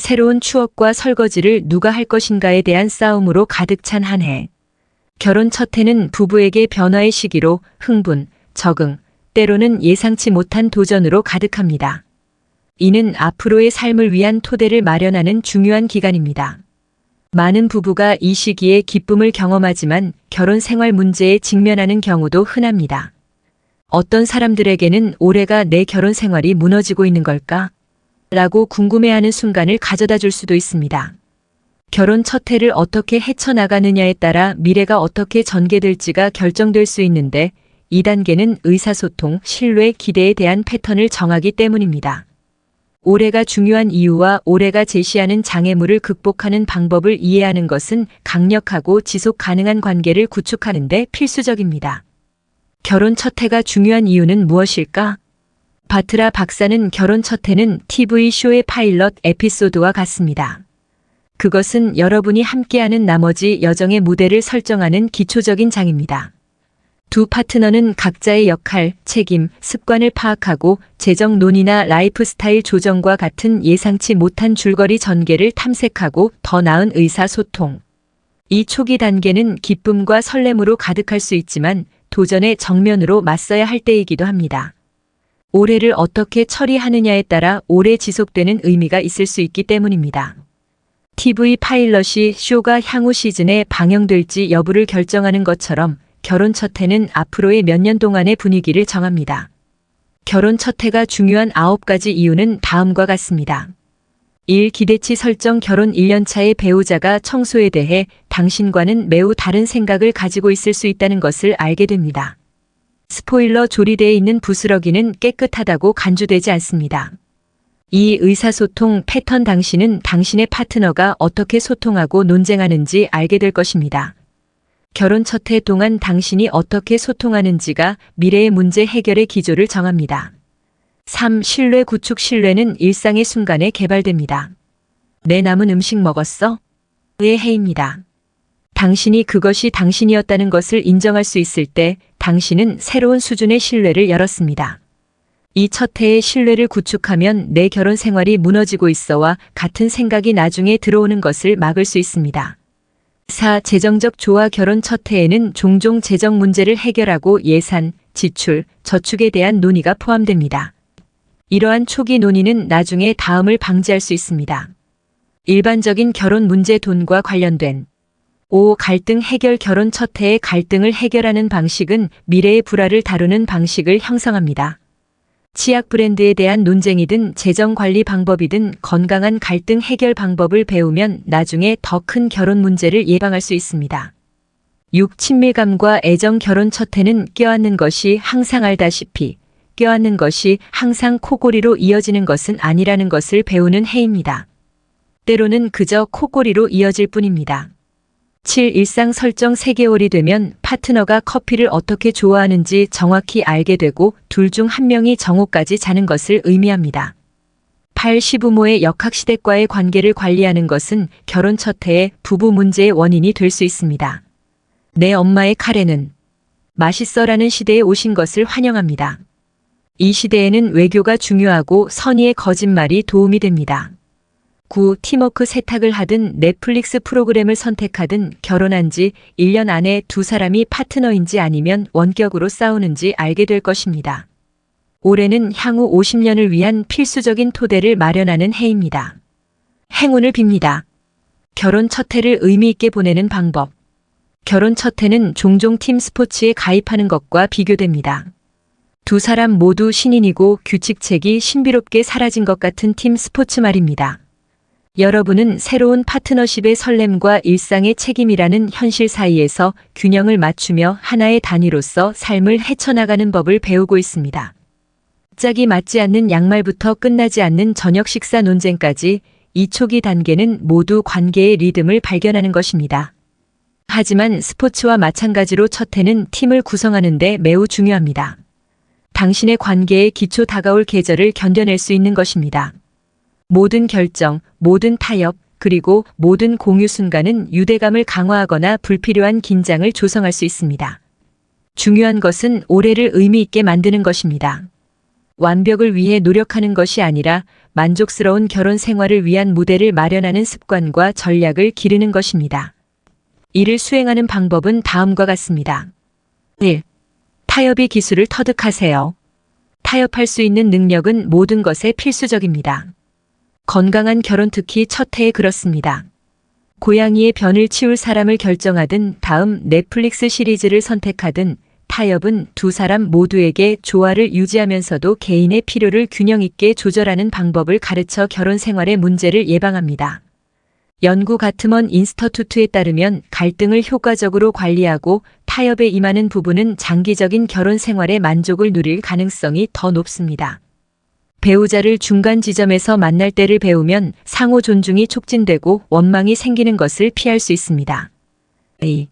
새로운 추억과 설거지를 누가 할 것인가에 대한 싸움으로 가득 찬 한 해. 결혼 첫 해는 부부에게 변화의 시기로 흥분, 적응, 때로는 예상치 못한 도전으로 가득합니다. 이는 앞으로의 삶을 위한 토대를 마련하는 중요한 기간입니다. 많은 부부가 이 시기에 기쁨을 경험하지만 결혼 생활 문제에 직면하는 경우도 흔합니다. 어떤 사람들에게는 올해가 내 결혼 생활이 무너지고 있는 걸까? 라고 궁금해하는 순간을 가져다 줄 수도 있습니다. 결혼 첫 해를 어떻게 헤쳐나가느냐에 따라 미래가 어떻게 전개될지가 결정될 수 있는데, 이 단계는 의사소통, 신뢰, 기대에 대한 패턴을 정하기 때문입니다. 올해가 중요한 이유와 올해가 제시하는 장애물을 극복하는 방법을 이해하는 것은 강력하고 지속 가능한 관계를 구축하는 데 필수적입니다. 결혼 첫 해가 중요한 이유는 무엇일까? 바트라 박사는 결혼 첫 해는 TV쇼의 파일럿 에피소드와 같습니다. 그것은 여러분이 함께하는 나머지 여정의 무대를 설정하는 기초적인 장입니다. 두 파트너는 각자의 역할, 책임, 습관을 파악하고 재정 논의나 라이프 스타일 조정과 같은 예상치 못한 줄거리 전개를 탐색하고 더 나은 의사소통. 이 초기 단계는 기쁨과 설렘으로 가득할 수 있지만 도전의 정면으로 맞서야 할 때이기도 합니다. 올해를 어떻게 처리하느냐에 따라 오래 지속되는 의미가 있을 수 있기 때문입니다. TV 파일럿이 쇼가 향후 시즌에 방영될지 여부를 결정하는 것처럼 결혼 첫 해는 앞으로의 몇 년 동안의 분위기를 정합니다. 결혼 첫 해가 중요한 9가지 이유는 다음과 같습니다. 1. 기대치 설정. 결혼 1년 차의 배우자가 청소에 대해 당신과는 매우 다른 생각을 가지고 있을 수 있다는 것을 알게 됩니다. 스포일러. 조리대에 있는 부스러기는 깨끗하다고 간주되지 않습니다. 2. 의사소통 패턴. 당신은 당신의 파트너가 어떻게 소통하고 논쟁하는지 알게 될 것입니다. 결혼 첫 해 동안 당신이 어떻게 소통하는지가 미래의 문제 해결의 기조를 정합니다. 3. 신뢰 구축. 신뢰는 일상의 순간에 개발됩니다. 내 남은 음식 먹었어? 의 해입니다. 당신이 그것이 당신이었다는 것을 인정할 수 있을 때 당신은 새로운 수준의 신뢰를 열었습니다. 이 첫 해의 신뢰를 구축하면 내 결혼 생활이 무너지고 있어와 같은 생각이 나중에 들어오는 것을 막을 수 있습니다. 4. 재정적 조화. 결혼 첫 해에는 종종 재정 문제를 해결하고 예산, 지출, 저축에 대한 논의가 포함됩니다. 이러한 초기 논의는 나중에 다음을 방지할 수 있습니다. 일반적인 결혼 문제. 돈과 관련된 5. 갈등 해결. 결혼 첫 해의 갈등을 해결하는 방식은 미래의 불화를 다루는 방식을 형성합니다. 치약 브랜드에 대한 논쟁이든 재정 관리 방법이든 건강한 갈등 해결 방법을 배우면 나중에 더 큰 결혼 문제를 예방할 수 있습니다. 6. 친밀감과 애정. 결혼 첫 해는 껴안는 것이 항상 알다시피 껴안는 것이 항상 코골이로 이어지는 것은 아니라는 것을 배우는 해입니다. 때로는 그저 코골이로 이어질 뿐입니다. 7. 일상 설정. 3개월이 되면 파트너가 커피를 어떻게 좋아하는지 정확히 알게 되고 둘 중 한 명이 정오까지 자는 것을 의미합니다. 8. 시부모의 역학시댁과의 관계를 관리하는 것은 결혼 첫 해의 부부 문제의 원인이 될 수 있습니다. 내 엄마의 카레는 맛있어라는 시대에 오신 것을 환영합니다. 이 시대에는 외교가 중요하고 선의의 거짓말이 도움이 됩니다. 9. 팀워크. 세탁을 하든 넷플릭스 프로그램을 선택하든 결혼한 지 1년 안에 두 사람이 파트너인지 아니면 원격으로 싸우는지 알게 될 것입니다. 올해는 향후 50년을 위한 필수적인 토대를 마련하는 해입니다. 행운을 빕니다. 결혼 첫 해를 의미 있게 보내는 방법. 결혼 첫 해는 종종 팀 스포츠에 가입하는 것과 비교됩니다. 두 사람 모두 신인이고 규칙책이 신비롭게 사라진 것 같은 팀 스포츠 말입니다. 여러분은 새로운 파트너십의 설렘과 일상의 책임이라는 현실 사이에서 균형을 맞추며 하나의 단위로서 삶을 헤쳐나가는 법을 배우고 있습니다. 짝이 맞지 않는 양말부터 끝나지 않는 저녁 식사 논쟁까지 이 초기 단계는 모두 관계의 리듬을 발견하는 것입니다. 하지만 스포츠와 마찬가지로 첫 해는 팀을 구성하는 데 매우 중요합니다. 당신의 관계의 기초 다가올 계절을 견뎌낼 수 있는 것입니다. 모든 결정, 모든 타협, 그리고 모든 공유 순간은 유대감을 강화하거나 불필요한 긴장을 조성할 수 있습니다. 중요한 것은 올해를 의미 있게 만드는 것입니다. 완벽을 위해 노력하는 것이 아니라 만족스러운 결혼 생활을 위한 무대를 마련하는 습관과 전략을 기르는 것입니다. 이를 수행하는 방법은 다음과 같습니다. 1. 타협의 기술을 터득하세요. 타협할 수 있는 능력은 모든 것에 필수적입니다. 건강한 결혼, 특히 첫 해에 그렇습니다. 고양이의 변을 치울 사람을 결정하든 다음 넷플릭스 시리즈를 선택하든 타협은 두 사람 모두에게 조화를 유지하면서도 개인의 필요를 균형 있게 조절하는 방법을 가르쳐 결혼 생활의 문제를 예방합니다. 연구 가트먼 인스터투트에 따르면 갈등을 효과적으로 관리하고 타협에 임하는 부부는 장기적인 결혼 생활의 만족을 누릴 가능성이 더 높습니다. 배우자를 중간 지점에서 만날 때를 배우면 상호 존중이 촉진되고 원망이 생기는 것을 피할 수 있습니다. 2.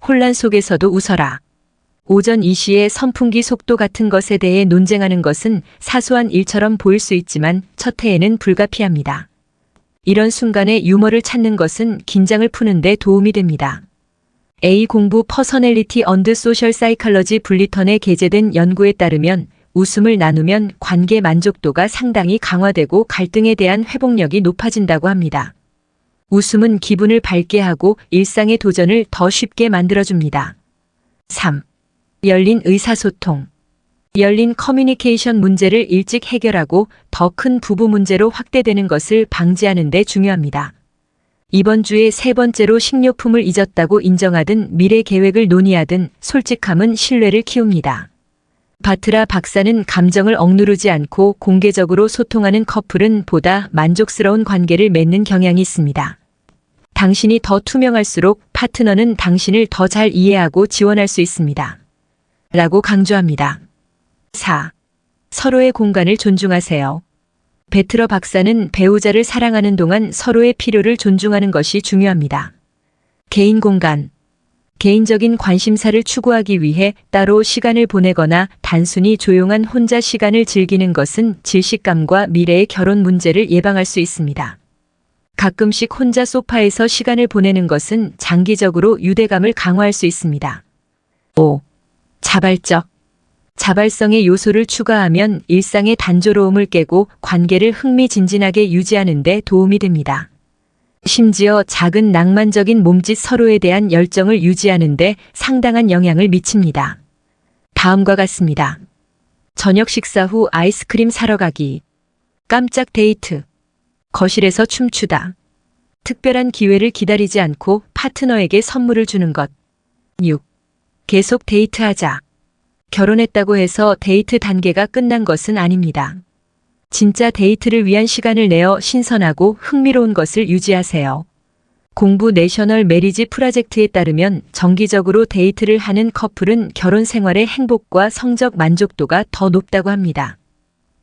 혼란 속에서도 웃어라. 오전 2시에 선풍기 속도 같은 것에 대해 논쟁하는 것은 사소한 일처럼 보일 수 있지만 첫 해에는 불가피합니다. 이런 순간에 유머를 찾는 것은 긴장을 푸는 데 도움이 됩니다. A 공부 퍼서널리티 언드 소셜 사이컬러지 블리턴에 게재된 연구에 따르면 웃음을 나누면 관계 만족도가 상당히 강화되고 갈등에 대한 회복력이 높아진다고 합니다. 웃음은 기분을 밝게 하고 일상의 도전을 더 쉽게 만들어줍니다. 3. 열린 의사소통. 열린 커뮤니케이션 문제를 일찍 해결하고 더 큰 부부 문제로 확대되는 것을 방지하는 데 중요합니다. 이번 주에 세 번째로 식료품을 잊었다고 인정하든 미래 계획을 논의하든 솔직함은 신뢰를 키웁니다. 바트라 박사는 감정을 억누르지 않고 공개적으로 소통하는 커플은 보다 만족스러운 관계를 맺는 경향이 있습니다. 당신이 더 투명할수록 파트너는 당신을 더 잘 이해하고 지원할 수 있습니다. 라고 강조합니다. 4. 서로의 공간을 존중하세요. 베트러 박사는 배우자를 사랑하는 동안 서로의 필요를 존중하는 것이 중요합니다. 개인 공간. 개인적인 관심사를 추구하기 위해 따로 시간을 보내거나 단순히 조용한 혼자 시간을 즐기는 것은 질식감과 미래의 결혼 문제를 예방할 수 있습니다. 가끔씩 혼자 소파에서 시간을 보내는 것은 장기적으로 유대감을 강화할 수 있습니다. 5. 자발적. 자발성의 요소를 추가하면 일상의 단조로움을 깨고 관계를 흥미진진하게 유지하는 데 도움이 됩니다. 심지어 작은 낭만적인 몸짓 서로에 대한 열정을 유지하는 데 상당한 영향을 미칩니다. 다음과 같습니다. 저녁 식사 후 아이스크림 사러 가기. 깜짝 데이트. 거실에서 춤추다. 특별한 기회를 기다리지 않고 파트너에게 선물을 주는 것. 6. 계속 데이트하자. 결혼했다고 해서 데이트 단계가 끝난 것은 아닙니다. 진짜 데이트를 위한 시간을 내어 신선하고 흥미로운 것을 유지하세요. 공부 내셔널 메리지 프로젝트에 따르면 정기적으로 데이트를 하는 커플은 결혼 생활의 행복과 성적 만족도가 더 높다고 합니다.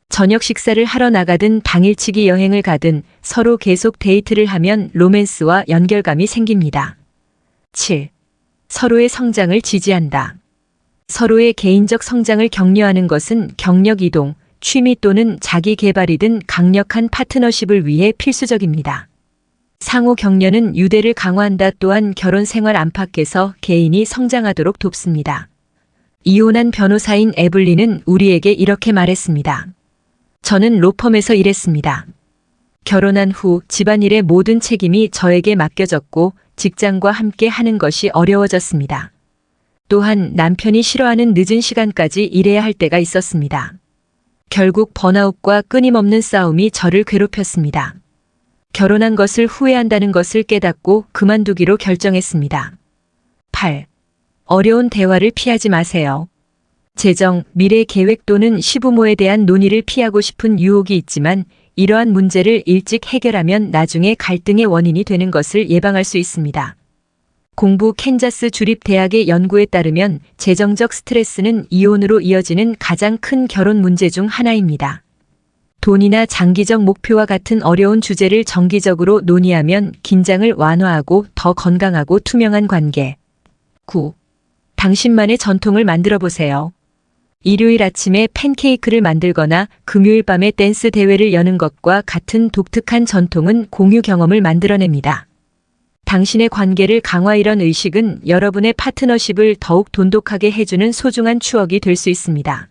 저녁 식사를 하러 나가든 당일치기 여행을 가든 서로 계속 데이트를 하면 로맨스와 연결감이 생깁니다. 7. 서로의 성장을 지지한다. 서로의 개인적 성장을 격려하는 것은 경력 이동, 취미 또는 자기 개발이든 강력한 파트너십을 위해 필수적입니다. 상호 격려는 유대를 강화한다. 또한 결혼 생활 안팎에서 개인이 성장하도록 돕습니다. 이혼한 변호사인 에블린은 우리에게 이렇게 말했습니다. 저는 로펌에서 일했습니다. 결혼한 후 집안일의 모든 책임이 저에게 맡겨졌고 직장과 함께 하는 것이 어려워졌습니다. 또한 남편이 싫어하는 늦은 시간까지 일해야 할 때가 있었습니다. 결국 번아웃과 끊임없는 싸움이 저를 괴롭혔습니다. 결혼한 것을 후회한다는 것을 깨닫고 그만두기로 결정했습니다. 8. 어려운 대화를 피하지 마세요. 재정, 미래 계획 또는 시부모에 대한 논의를 피하고 싶은 유혹이 있지만 이러한 문제를 일찍 해결하면 나중에 갈등의 원인이 되는 것을 예방할 수 있습니다. 공부 캔자스 주립대학의 연구에 따르면 재정적 스트레스는 이혼으로 이어지는 가장 큰 결혼 문제 중 하나입니다. 돈이나 장기적 목표와 같은 어려운 주제를 정기적으로 논의하면 긴장을 완화하고 더 건강하고 투명한 관계. 9. 당신만의 전통을 만들어 보세요. 일요일 아침에 팬케이크를 만들거나 금요일 밤에 댄스 대회를 여는 것과 같은 독특한 전통은 공유 경험을 만들어냅니다. 당신의 관계를 강화. 이런 의식은 여러분의 파트너십을 더욱 돈독하게 해주는 소중한 추억이 될 수 있습니다.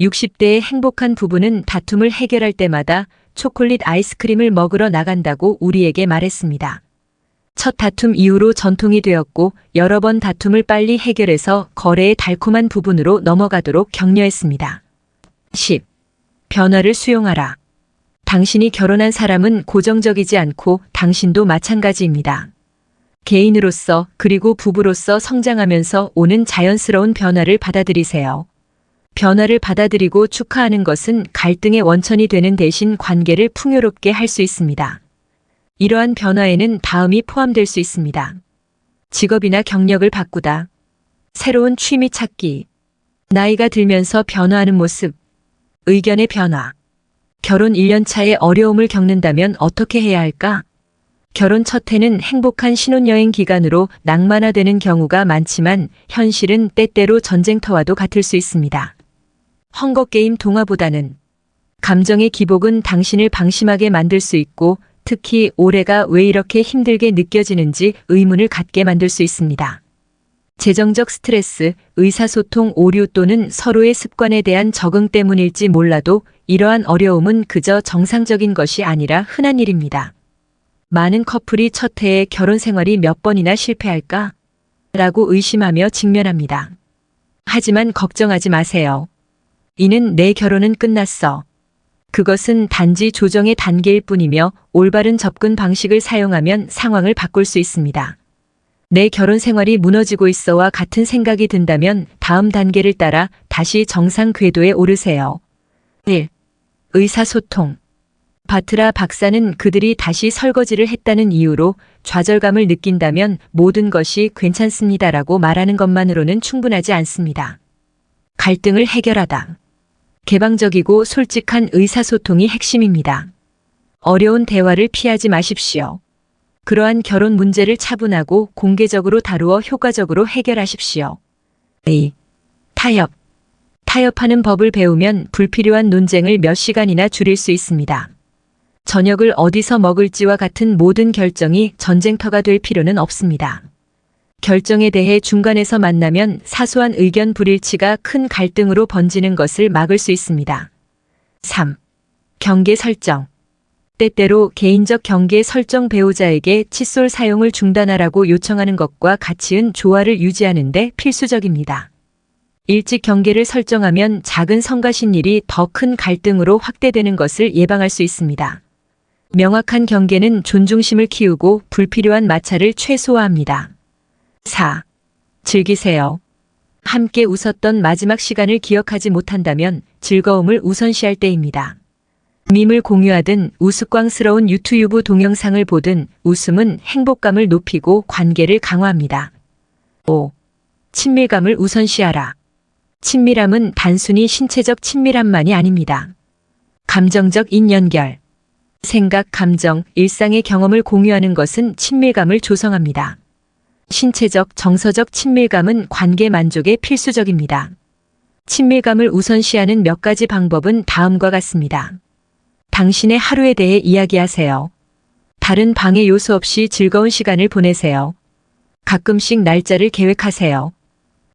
60대의 행복한 부부는 다툼을 해결할 때마다 초콜릿 아이스크림을 먹으러 나간다고 우리에게 말했습니다. 첫 다툼 이후로 전통이 되었고 여러 번 다툼을 빨리 해결해서 거래의 달콤한 부분으로 넘어가도록 격려했습니다. 10. 변화를 수용하라. 당신이 결혼한 사람은 고정적이지 않고 당신도 마찬가지입니다. 개인으로서 그리고 부부로서 성장하면서 오는 자연스러운 변화를 받아들이세요. 변화를 받아들이고 축하하는 것은 갈등의 원천이 되는 대신 관계를 풍요롭게 할 수 있습니다. 이러한 변화에는 다음이 포함될 수 있습니다. 직업이나 경력을 바꾸다. 새로운 취미 찾기. 나이가 들면서 변화하는 모습. 의견의 변화. 결혼 1년 차에 어려움을 겪는다면 어떻게 해야 할까? 결혼 첫 해는 행복한 신혼여행 기간으로 낭만화되는 경우가 많지만 현실은 때때로 전쟁터와도 같을 수 있습니다. 헝거게임 동화보다는 감정의 기복은 당신을 방심하게 만들 수 있고 특히 올해가 왜 이렇게 힘들게 느껴지는지 의문을 갖게 만들 수 있습니다. 재정적 스트레스, 의사소통 오류 또는 서로의 습관에 대한 적응 때문일지 몰라도 이러한 어려움은 그저 정상적인 것이 아니라 흔한 일입니다. 많은 커플이 첫 해에 결혼 생활이 몇 번이나 실패할까? 라고 의심하며 직면합니다. 하지만 걱정하지 마세요. 이는 내 결혼은 끝났어. 그것은 단지 조정의 단계일 뿐이며 올바른 접근 방식을 사용하면 상황을 바꿀 수 있습니다. 내 결혼 생활이 무너지고 있어와 같은 생각이 든다면 다음 단계를 따라 다시 정상 궤도에 오르세요. 1. 의사소통. 바트라 박사는 그들이 다시 설거지를 했다는 이유로 좌절감을 느낀다면 모든 것이 괜찮습니다라고 말하는 것만으로는 충분하지 않습니다. 갈등을 해결하다. 개방적이고 솔직한 의사소통이 핵심입니다. 어려운 대화를 피하지 마십시오. 그러한 결혼 문제를 차분하고 공개적으로 다루어 효과적으로 해결하십시오. 2. 타협. 타협하는 법을 배우면 불필요한 논쟁을 몇 시간이나 줄일 수 있습니다. 저녁을 어디서 먹을지와 같은 모든 결정이 전쟁터가 될 필요는 없습니다. 결정에 대해 중간에서 만나면 사소한 의견 불일치가 큰 갈등으로 번지는 것을 막을 수 있습니다. 3. 경계 설정. 때때로 개인적 경계 설정 배우자에게 칫솔 사용을 중단하라고 요청하는 것과 같이은 조화를 유지하는 데 필수적입니다. 일찍 경계를 설정하면 작은 성가신 일이 더 큰 갈등으로 확대되는 것을 예방할 수 있습니다. 명확한 경계는 존중심을 키우고 불필요한 마찰을 최소화합니다. 4. 즐기세요. 함께 웃었던 마지막 시간을 기억하지 못한다면 즐거움을 우선시할 때입니다. 밈을 공유하든 우스꽝스러운 유튜브 동영상을 보든 웃음은 행복감을 높이고 관계를 강화합니다. 5. 친밀감을 우선시하라. 친밀함은 단순히 신체적 친밀함만이 아닙니다. 감정적 인연결. 생각, 감정, 일상의 경험을 공유하는 것은 친밀감을 조성합니다. 신체적, 정서적 친밀감은 관계 만족에 필수적입니다. 친밀감을 우선시하는 몇 가지 방법은 다음과 같습니다. 당신의 하루에 대해 이야기하세요. 다른 방해 요소 없이 즐거운 시간을 보내세요. 가끔씩 날짜를 계획하세요.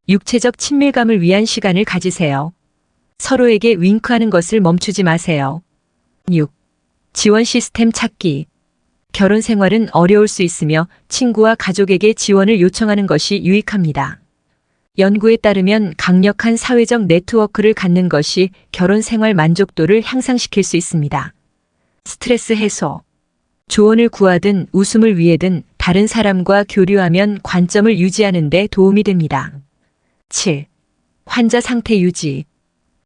육체적 친밀감을 위한 시간을 가지세요. 서로에게 윙크하는 것을 멈추지 마세요. 6. 지원 시스템 찾기. 결혼 생활은 어려울 수 있으며 친구와 가족에게 지원을 요청하는 것이 유익합니다. 연구에 따르면 강력한 사회적 네트워크를 갖는 것이 결혼 생활 만족도를 향상시킬 수 있습니다. 스트레스 해소. 조언을 구하든 웃음을 위해든 다른 사람과 교류하면 관점을 유지하는 데 도움이 됩니다. 7. 환자 상태 유지.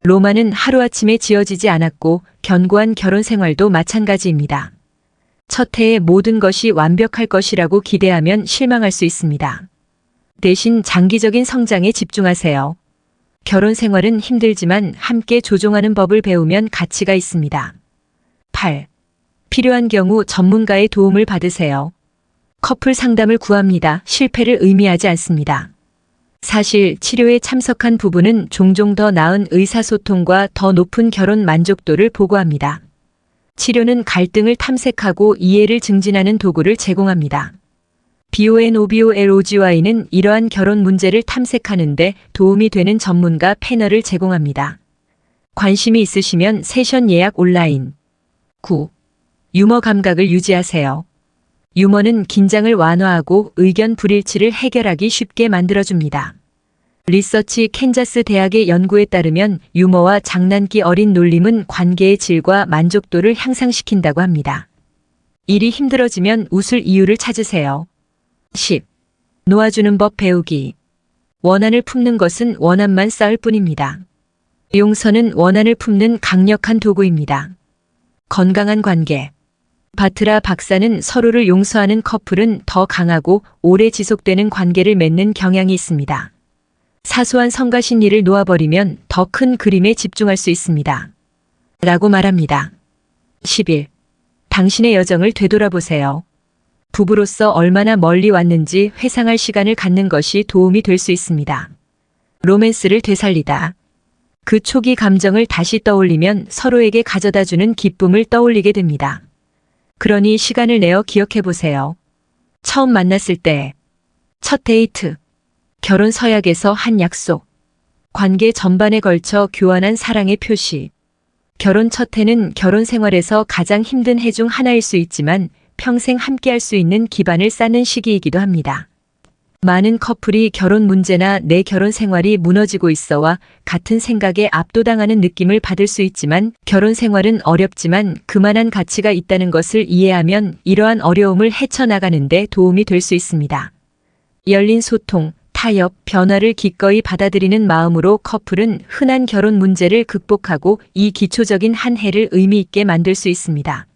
로마는 하루아침에 지어지지 않았고 견고한 결혼 생활도 마찬가지입니다. 첫 해에 모든 것이 완벽할 것이라고 기대하면 실망할 수 있습니다. 대신 장기적인 성장에 집중하세요. 결혼 생활은 힘들지만 함께 조종하는 법을 배우면 가치가 있습니다. 8. 필요한 경우 전문가의 도움을 받으세요. 커플 상담을 구합니다. 실패를 의미하지 않습니다. 사실 치료에 참석한 부부는 종종 더 나은 의사소통과 더 높은 결혼 만족도를 보고합니다. 치료는 갈등을 탐색하고 이해를 증진하는 도구를 제공합니다. BONOBOLOGY는 이러한 결혼 문제를 탐색하는 데 도움이 되는 전문가 패널을 제공합니다. 관심이 있으시면 세션 예약 온라인. 9. 유머 감각을 유지하세요. 유머는 긴장을 완화하고 의견 불일치를 해결하기 쉽게 만들어줍니다. 리서치 캔자스 대학의 연구에 따르면 유머와 장난기 어린 놀림은 관계의 질과 만족도를 향상시킨다고 합니다. 일이 힘들어지면 웃을 이유를 찾으세요. 10. 놓아주는 법 배우기. 원한을 품는 것은 원한만 쌓을 뿐입니다. 용서는 원한을 품는 강력한 도구입니다. 건강한 관계. 바트라 박사는 서로를 용서하는 커플은 더 강하고 오래 지속되는 관계를 맺는 경향이 있습니다. 사소한 성가신일을 놓아버리면 더 큰 그림에 집중할 수 있습니다. 라고 말합니다. 11. 당신의 여정을 되돌아보세요. 부부로서 얼마나 멀리 왔는지 회상할 시간을 갖는 것이 도움이 될 수 있습니다. 로맨스를 되살리다. 그 초기 감정을 다시 떠올리면 서로에게 가져다주는 기쁨을 떠올리게 됩니다. 그러니 시간을 내어 기억해 보세요. 처음 만났을 때, 첫 데이트, 결혼 서약에서 한 약속, 관계 전반에 걸쳐 교환한 사랑의 표시. 결혼 첫 해는 결혼 생활에서 가장 힘든 해 중 하나일 수 있지만 평생 함께할 수 있는 기반을 쌓는 시기이기도 합니다. 많은 커플이 결혼 문제나 내 결혼 생활이 무너지고 있어와 같은 생각에 압도당하는 느낌을 받을 수 있지만 결혼 생활은 어렵지만 그만한 가치가 있다는 것을 이해하면 이러한 어려움을 헤쳐나가는 데 도움이 될 수 있습니다. 열린 소통, 타협, 변화를 기꺼이 받아들이는 마음으로 커플은 흔한 결혼 문제를 극복하고 이 기초적인 한 해를 의미 있게 만들 수 있습니다.